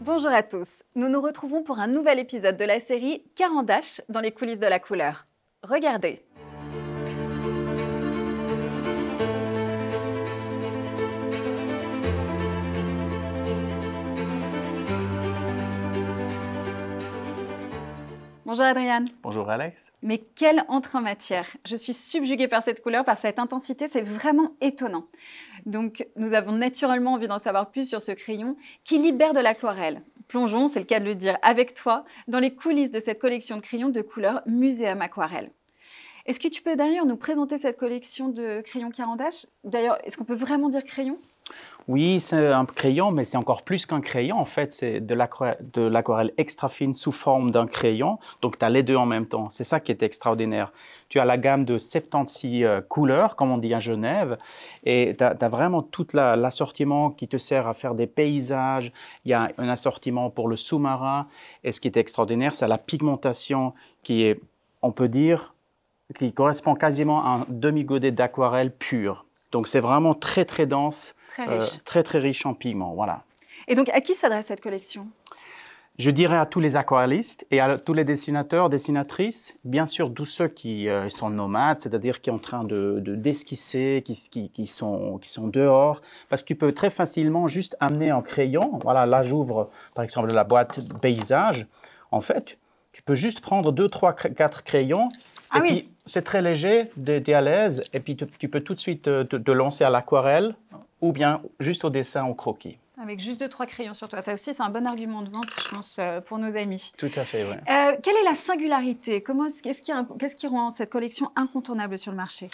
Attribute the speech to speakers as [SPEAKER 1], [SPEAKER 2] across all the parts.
[SPEAKER 1] Bonjour à tous, nous nous retrouvons pour un nouvel épisode de la série Caran d'Ache dans les coulisses de la couleur. Regardez. Bonjour Adriane.
[SPEAKER 2] Bonjour Alex.
[SPEAKER 1] Mais quelle entrée en matière! Je suis subjuguée par cette couleur, par cette intensité, c'est vraiment étonnant. Donc nous avons naturellement envie d'en savoir plus sur ce crayon qui libère de l'aquarelle. Plongeons, c'est le cas de le dire, avec toi dans les coulisses de cette collection de crayons de couleur Muséum Aquarelle. Est-ce que tu peux d'ailleurs nous présenter cette collection de crayons Caran d'Ache? D'ailleurs, est-ce qu'on peut vraiment dire crayon?
[SPEAKER 2] Oui, c'est un crayon, mais c'est encore plus qu'un crayon. En fait, c'est de l'aquarelle extra fine sous forme d'un crayon. Donc, tu as les deux en même temps. C'est ça qui est extraordinaire. Tu as la gamme de 76 couleurs, comme on dit à Genève. Et tu as vraiment tout l'assortiment qui te sert à faire des paysages. Il y a un assortiment pour le sous-marin. Et ce qui est extraordinaire, c'est la pigmentation qui est, on peut dire, qui correspond quasiment à un demi-godet d'aquarelle pure. Donc, c'est vraiment très, très dense. Très riche en pigments, voilà.
[SPEAKER 1] Et donc, à qui s'adresse cette collection?
[SPEAKER 2] Je dirais à tous les aquarellistes et à tous les dessinateurs, dessinatrices, bien sûr tous ceux qui sont nomades, c'est-à-dire qui sont en train d'esquisser, qui sont dehors, parce que tu peux très facilement juste amener un crayon. Voilà, là j'ouvre par exemple la boîte paysage. En fait, tu peux juste prendre 2, 3, 4 crayons.
[SPEAKER 1] Ah
[SPEAKER 2] et
[SPEAKER 1] oui.
[SPEAKER 2] puis, c'est très léger, tu es à l'aise, et puis tu peux tout de suite te lancer à l'aquarelle ou bien juste au dessin, au croquis.
[SPEAKER 1] Avec juste 2, 3 crayons sur toi. Ça aussi, c'est un bon argument de vente, je pense, pour nos amis.
[SPEAKER 2] Tout à fait, oui.
[SPEAKER 1] Quelle est la singularité? Qu'est-ce qui rend cette collection incontournable sur le marché?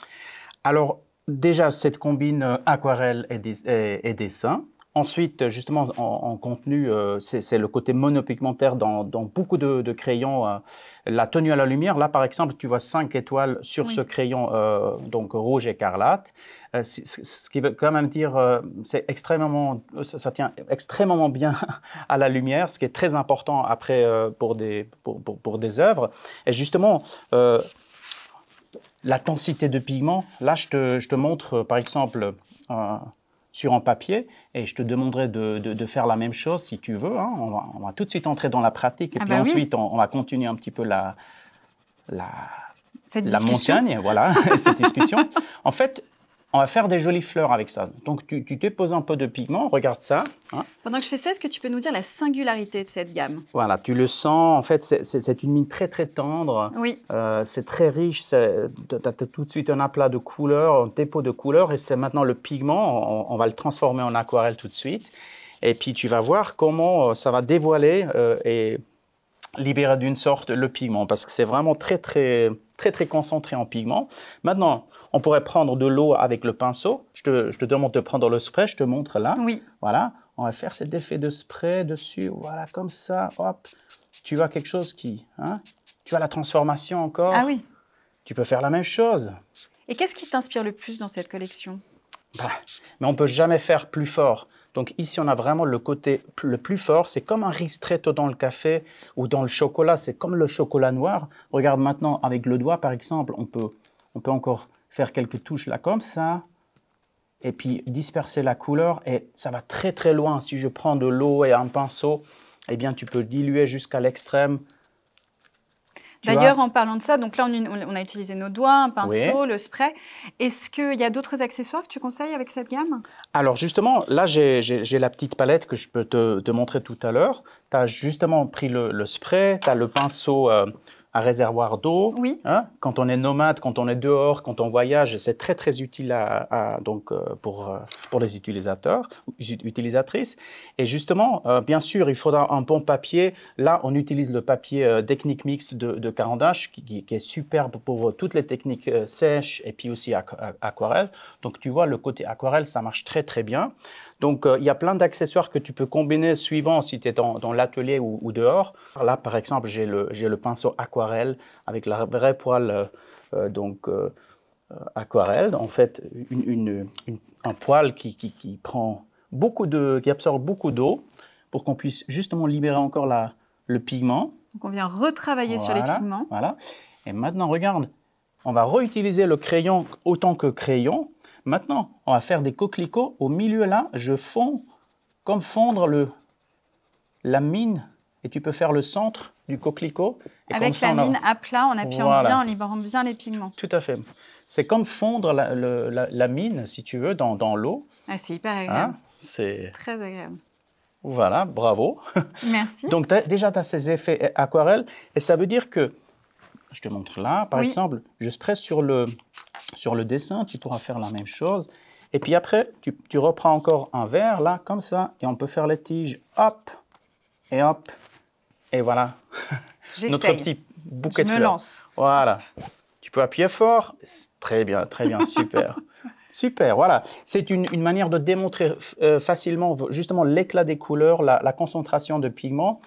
[SPEAKER 2] Alors, déjà, cette combine aquarelle et dessin. Ensuite, justement, en contenu, c'est le côté monopigmentaire dans beaucoup de crayons. La tenue à la lumière, là, par exemple, tu vois 5 étoiles sur ce crayon donc rouge écarlate. Ce qui veut quand même dire, c'est extrêmement, ça tient extrêmement bien à la lumière, ce qui est très important après pour des œuvres. Et justement, la densité de pigments, là, je te montre, par exemple, sur un papier, et je te demanderai de faire la même chose si tu veux. Hein. On va tout de suite entrer dans la pratique, et puis ensuite, on va continuer un petit peu la montagne, voilà, cette discussion. En fait, on va faire des jolies fleurs avec ça. Donc, tu déposes un peu de pigment, regarde ça. Hein.
[SPEAKER 1] Pendant que je fais ça, est-ce que tu peux nous dire la singularité de cette gamme?
[SPEAKER 2] Voilà, tu le sens. En fait, c'est une mine très, très tendre.
[SPEAKER 1] Oui.
[SPEAKER 2] C'est très riche. Tu as tout de suite un aplat de couleurs, un dépôt de couleurs. Et c'est maintenant le pigment. On va le transformer en aquarelle tout de suite. Et puis, tu vas voir comment ça va dévoiler et libérer d'une sorte le pigment. Parce que c'est vraiment très, très, très, très concentré en pigment. Maintenant, on pourrait prendre de l'eau avec le pinceau. Je te demande de prendre le spray, je te montre là.
[SPEAKER 1] Oui.
[SPEAKER 2] Voilà, on va faire cet effet de spray dessus. Voilà, comme ça, hop. Tu vois quelque chose qui... Hein, tu as la transformation encore.
[SPEAKER 1] Ah oui.
[SPEAKER 2] Tu peux faire la même chose.
[SPEAKER 1] Et qu'est-ce qui t'inspire le plus dans cette collection?
[SPEAKER 2] Mais on ne peut jamais faire plus fort. Donc ici, on a vraiment le côté le plus fort. C'est comme un ristretto dans le café ou dans le chocolat. C'est comme le chocolat noir. Regarde maintenant, avec le doigt, par exemple, on peut encore faire quelques touches là comme ça, et puis disperser la couleur, et ça va très très loin. Si je prends de l'eau et un pinceau, eh bien tu peux diluer jusqu'à l'extrême.
[SPEAKER 1] D'ailleurs, en parlant de ça, donc là on a utilisé nos doigts, un pinceau, le spray. Est-ce qu'il y a d'autres accessoires que tu conseilles avec cette gamme? Alors
[SPEAKER 2] justement, là j'ai la petite palette que je peux te montrer tout à l'heure. Tu as justement pris le spray, tu as le pinceau à réservoir d'eau.
[SPEAKER 1] Oui.
[SPEAKER 2] Hein, quand on est nomade, quand on est dehors, quand on voyage, c'est très très utile pour les utilisateurs, utilisatrices. Et justement, bien sûr, il faudra un bon papier. Là, on utilise le papier technique mixte de Caran d'Ache qui est superbe pour toutes les techniques sèches et puis aussi aquarelle. Donc tu vois, le côté aquarelle, ça marche très très bien. Donc, il y a plein d'accessoires que tu peux combiner suivant si tu es dans l'atelier ou dehors. Là, par exemple, j'ai le pinceau aquarelle avec la vraie poêle aquarelle. En fait, un poêle qui absorbe beaucoup d'eau pour qu'on puisse justement libérer encore le pigment.
[SPEAKER 1] Donc, on vient retravailler sur les pigments.
[SPEAKER 2] Voilà. Et maintenant, regarde, on va réutiliser le crayon autant que crayon. Maintenant, on va faire des coquelicots. Au milieu, là, je fonds, comme fondre la mine. Et tu peux faire le centre du coquelicot. Et
[SPEAKER 1] avec la mine à plat, en appuyant
[SPEAKER 2] voilà.
[SPEAKER 1] bien, en libérant bien les pigments.
[SPEAKER 2] Tout à fait. C'est comme fondre la mine, si tu veux, dans l'eau.
[SPEAKER 1] Ah, c'est hyper agréable.
[SPEAKER 2] Hein? C'est
[SPEAKER 1] très agréable.
[SPEAKER 2] Voilà, bravo.
[SPEAKER 1] Merci.
[SPEAKER 2] Donc, déjà, tu as ces effets aquarelles. Et ça veut dire que, je te montre là, par exemple, juste près sur le dessin, tu pourras faire la même chose. Et puis après, tu reprends encore un verre, là, comme ça, et on peut faire les tiges, hop, et voilà. Notre petit bouquet de fleurs.
[SPEAKER 1] Je me lance.
[SPEAKER 2] Voilà. Tu peux appuyer fort. Très bien, super. Super, voilà. C'est une manière de démontrer facilement justement l'éclat des couleurs, la concentration de pigments.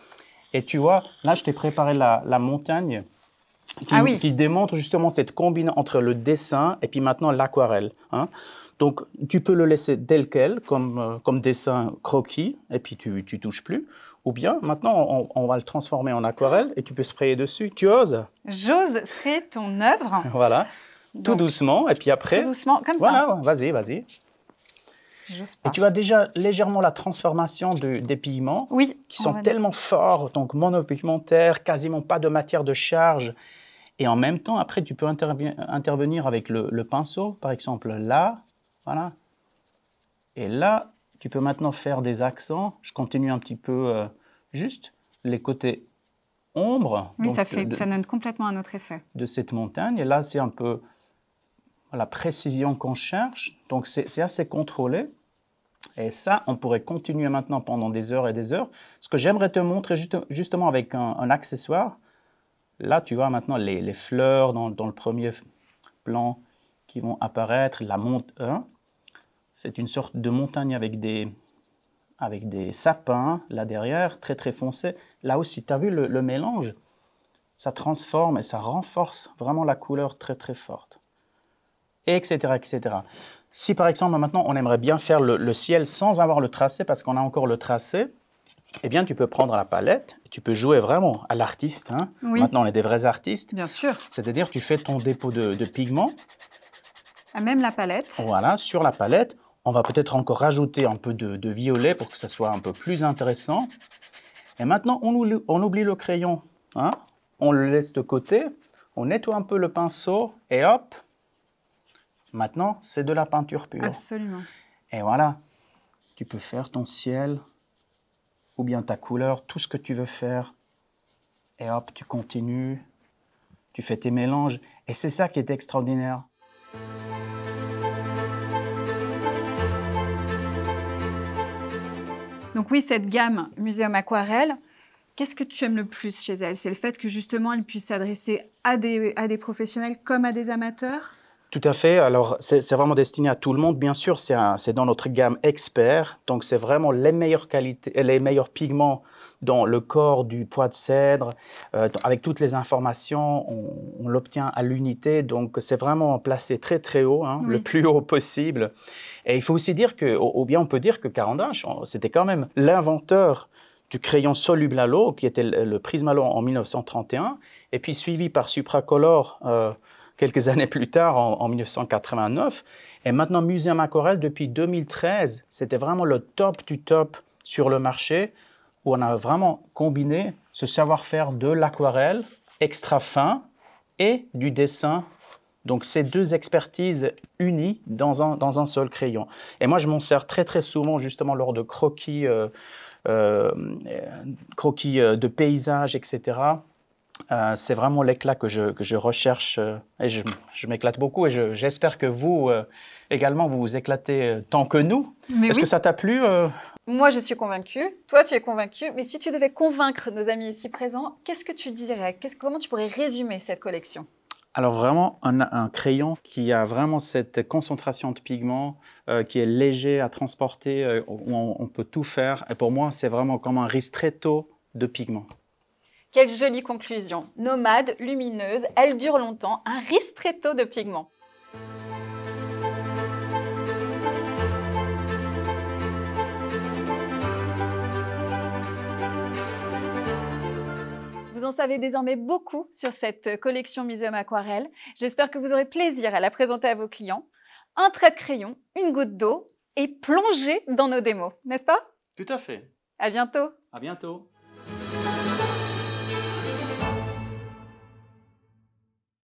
[SPEAKER 2] Et tu vois, là, je t'ai préparé la montagne qui démontre justement cette combinaison entre le dessin et puis maintenant l'aquarelle. Hein. Donc, tu peux le laisser tel quel, comme dessin croquis, et puis tu ne touches plus. Ou bien, maintenant, on va le transformer en aquarelle et tu peux sprayer dessus. Tu oses?
[SPEAKER 1] J'ose sprayer ton œuvre.
[SPEAKER 2] Voilà. Donc, tout doucement, et puis après...
[SPEAKER 1] Tout doucement, comme
[SPEAKER 2] ça. Voilà, vas-y.
[SPEAKER 1] J'ose pas.
[SPEAKER 2] Et tu as déjà légèrement la transformation des pigments qui sont tellement forts, donc monopigmentaires, quasiment pas de matière de charge. Et en même temps, après, tu peux intervenir avec le pinceau, par exemple là, voilà. Et là, tu peux maintenant faire des accents. Je continue un petit peu juste les côtés ombre.
[SPEAKER 1] Oui, donc ça donne complètement un autre effet.
[SPEAKER 2] De cette montagne. Et là, c'est un peu la précision qu'on cherche. Donc, c'est assez contrôlé. Et ça, on pourrait continuer maintenant pendant des heures et des heures. Ce que j'aimerais te montrer justement avec un accessoire. Là, tu vois maintenant les fleurs dans le premier plan qui vont apparaître. La monte 1. C'est une sorte de montagne avec des sapins là derrière, très très foncés. Là aussi, tu as vu le mélange? Ça transforme et ça renforce vraiment la couleur très très forte. Etc. etc. Si par exemple maintenant on aimerait bien faire le ciel sans avoir le tracé, parce qu'on a encore le tracé, eh bien tu peux prendre la palette et tu peux jouer vraiment à l'artiste. Hein.
[SPEAKER 1] Oui.
[SPEAKER 2] Maintenant on est des vrais artistes.
[SPEAKER 1] Bien sûr.
[SPEAKER 2] C'est-à-dire tu fais ton dépôt de pigments.
[SPEAKER 1] À même la palette.
[SPEAKER 2] Voilà, sur la palette. On va peut-être encore rajouter un peu de violet pour que ça soit un peu plus intéressant. Et maintenant, on oublie le crayon. Hein? On le laisse de côté. On nettoie un peu le pinceau et hop. Maintenant, c'est de la peinture pure.
[SPEAKER 1] Absolument.
[SPEAKER 2] Et voilà, tu peux faire ton ciel ou bien ta couleur, tout ce que tu veux faire. Et hop, tu continues. Tu fais tes mélanges. Et c'est ça qui est extraordinaire.
[SPEAKER 1] Donc oui, cette gamme Muséum Aquarelle, qu'est-ce que tu aimes le plus chez elle? C'est le fait que justement, elle puisse s'adresser à des professionnels comme à des amateurs?
[SPEAKER 2] Tout à fait. Alors, c'est vraiment destiné à tout le monde. Bien sûr, c'est dans notre gamme expert. Donc, c'est vraiment les meilleures qualités, les meilleurs pigments dans le corps du pois de cèdre. Avec toutes les informations, on l'obtient à l'unité. Donc, c'est vraiment placé très, très haut, hein, le plus haut possible. Et il faut aussi dire que, ou bien on peut dire que Caran d'Ache, c'était quand même l'inventeur du crayon soluble à l'eau, qui était le Prismalo en 1931, et puis suivi par Supracolor quelques années plus tard, en 1989. Et maintenant, Muséum Aquarelle, depuis 2013, c'était vraiment le top du top sur le marché, où on a vraiment combiné ce savoir-faire de l'aquarelle extra fin et du dessin. Donc, ces deux expertises unies dans un seul crayon. Et moi, je m'en sers très, très souvent, justement, lors de croquis de paysages, etc. C'est vraiment l'éclat que je recherche et je m'éclate beaucoup. Et j'espère que vous, également, vous vous éclatez tant que nous. Est-ce que ça t'a plu
[SPEAKER 1] Moi, je suis convaincue. Toi, tu es convaincu. Mais si tu devais convaincre nos amis ici présents, qu'est-ce que tu dirais? Comment tu pourrais résumer cette collection?
[SPEAKER 2] Alors vraiment, un crayon qui a vraiment cette concentration de pigments, qui est léger à transporter, où on peut tout faire. Et pour moi, c'est vraiment comme un ristretto de pigments.
[SPEAKER 1] Quelle jolie conclusion. Nomade, lumineuse, elle dure longtemps, un ristretto de pigments. Vous en savez désormais beaucoup sur cette collection Muséum Aquarelle. J'espère que vous aurez plaisir à la présenter à vos clients. Un trait de crayon, une goutte d'eau et plonger dans nos démos, n'est-ce pas?
[SPEAKER 2] Tout à fait.
[SPEAKER 1] À bientôt.
[SPEAKER 2] À bientôt.